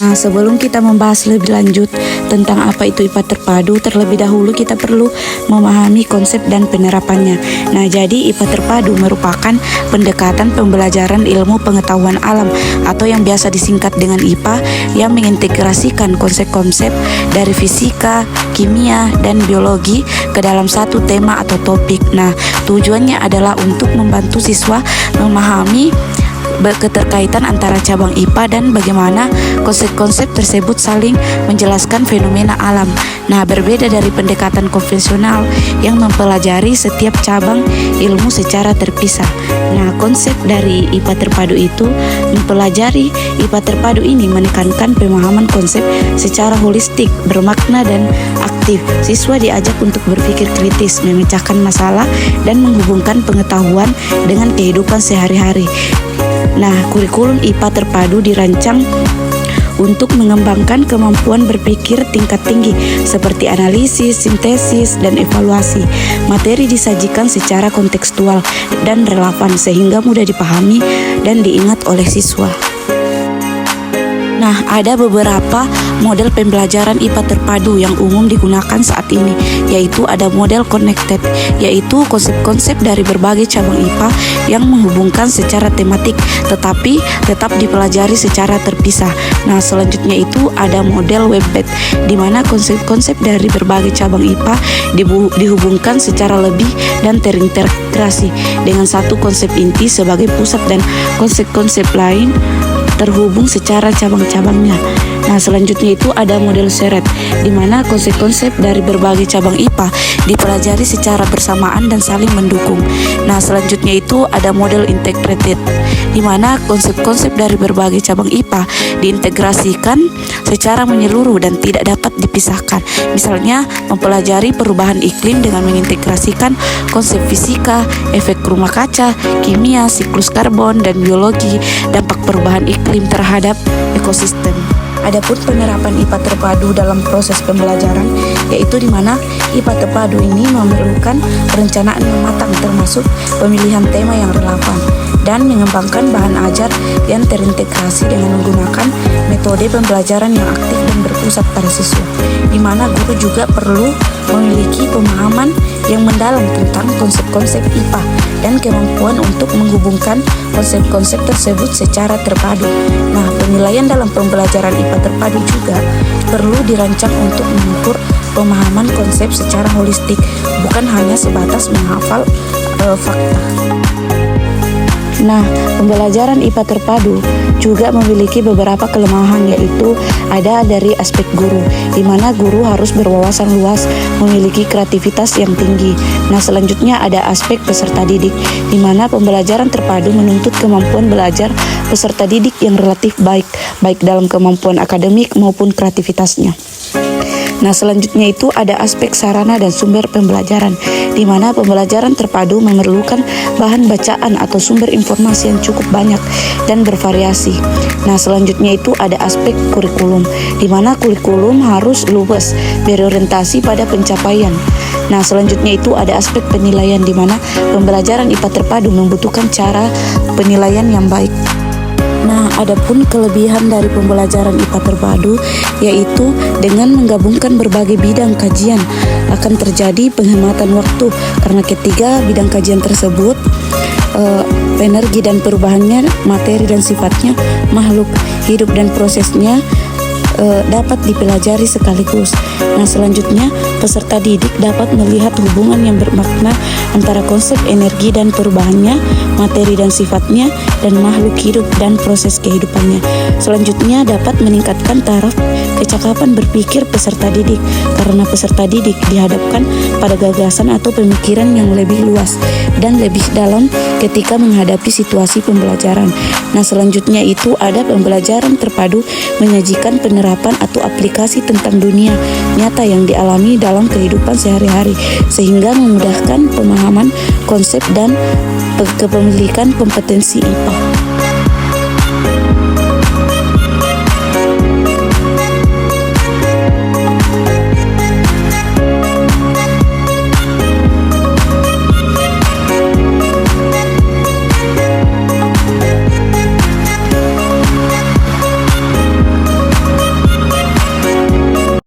Nah, sebelum kita membahas lebih lanjut tentang apa itu IPA terpadu, terlebih dahulu kita perlu memahami konsep dan penerapannya. Nah, jadi IPA terpadu merupakan pendekatan pembelajaran ilmu pengetahuan alam atau yang biasa disingkat dengan IPA yang mengintegrasikan konsep-konsep dari fisika, kimia, dan biologi ke dalam satu tema atau topik. Nah, tujuannya adalah untuk membantu siswa memahami keterkaitan antara cabang IPA dan bagaimana konsep-konsep tersebut saling menjelaskan fenomena alam. Nah, berbeda dari pendekatan konvensional yang mempelajari setiap cabang ilmu secara terpisah. Nah, konsep dari IPA terpadu itu mempelajari IPA terpadu ini menekankan pemahaman konsep secara holistik, bermakna dan aktif. Siswa diajak untuk berpikir kritis, memecahkan masalah, dan menghubungkan pengetahuan dengan kehidupan sehari-hari. Nah, kurikulum IPA terpadu dirancang untuk mengembangkan kemampuan berpikir tingkat tinggi seperti analisis, sintesis, dan evaluasi. Materi disajikan secara kontekstual dan relevan sehingga mudah dipahami dan diingat oleh siswa. Nah, ada beberapa model pembelajaran IPA terpadu yang umum digunakan saat ini, yaitu ada model connected, yaitu konsep-konsep dari berbagai cabang IPA yang menghubungkan secara tematik, tetapi tetap dipelajari secara terpisah. Nah, selanjutnya itu ada model web-based, di mana konsep-konsep dari berbagai cabang IPA dihubungkan secara lebih dan terintegrasi dengan satu konsep inti sebagai pusat dan konsep-konsep lain terhubung secara cabang-cabangnya. Nah, selanjutnya itu ada model shared, di mana konsep-konsep dari berbagai cabang IPA dipelajari secara bersamaan dan saling mendukung. Nah, selanjutnya itu ada model integrated, di mana konsep-konsep dari berbagai cabang IPA diintegrasikan secara menyeluruh dan tidak dapat dipisahkan. Misalnya, mempelajari perubahan iklim dengan mengintegrasikan konsep fisika, efek rumah kaca, kimia, siklus karbon, dan biologi, dampak perubahan iklim terhadap ekosistem. Adapun penerapan IPA terpadu dalam proses pembelajaran, yaitu di mana IPA terpadu ini memerlukan perencanaan yang matang termasuk pemilihan tema yang relevan dan mengembangkan bahan ajar yang terintegrasi dengan menggunakan metode pembelajaran yang aktif dan berpusat pada siswa, di mana guru juga perlu memiliki pemahaman yang mendalam tentang konsep-konsep IPA dan kemampuan untuk menghubungkan konsep-konsep tersebut secara terpadu. Nah, penilaian dalam pembelajaran IPA terpadu juga perlu dirancang untuk mengukur pemahaman konsep secara holistik, bukan hanya sebatas menghafal fakta. Nah, pembelajaran IPA terpadu juga memiliki beberapa kelemahan, yaitu ada dari aspek guru, di mana guru harus berwawasan luas, memiliki kreativitas yang tinggi. Nah, selanjutnya ada aspek peserta didik, di mana pembelajaran terpadu menuntut kemampuan belajar peserta didik yang relatif baik dalam kemampuan akademik maupun kreativitasnya. Nah, selanjutnya itu ada aspek sarana dan sumber pembelajaran, di mana pembelajaran terpadu memerlukan bahan bacaan atau sumber informasi yang cukup banyak dan bervariasi. Nah, selanjutnya itu ada aspek kurikulum, di mana kurikulum harus luwes, berorientasi pada pencapaian. Nah, selanjutnya itu ada aspek penilaian, di mana pembelajaran IPA terpadu membutuhkan cara penilaian yang baik. Nah, adapun kelebihan dari pembelajaran IPA terpadu, yaitu dengan menggabungkan berbagai bidang kajian akan terjadi penghematan waktu, karena ketiga bidang kajian tersebut energi dan perubahannya, materi dan sifatnya, makhluk hidup dan prosesnya dapat dipelajari sekaligus. Nah, selanjutnya peserta didik dapat melihat hubungan yang bermakna antara konsep energi dan perubahannya, materi dan sifatnya, dan makhluk hidup dan proses kehidupannya. Selanjutnya dapat meningkatkan taraf kecakapan berpikir peserta didik, karena peserta didik dihadapkan pada gagasan atau pemikiran yang lebih luas dan lebih dalam ketika menghadapi situasi pembelajaran. Nah, selanjutnya itu ada pembelajaran terpadu menyajikan penerapan atau aplikasi tentang dunia nyata yang dialami dalam kehidupan sehari-hari, sehingga memudahkan pemahaman konsep dan kepemilikan kompetensi IPA.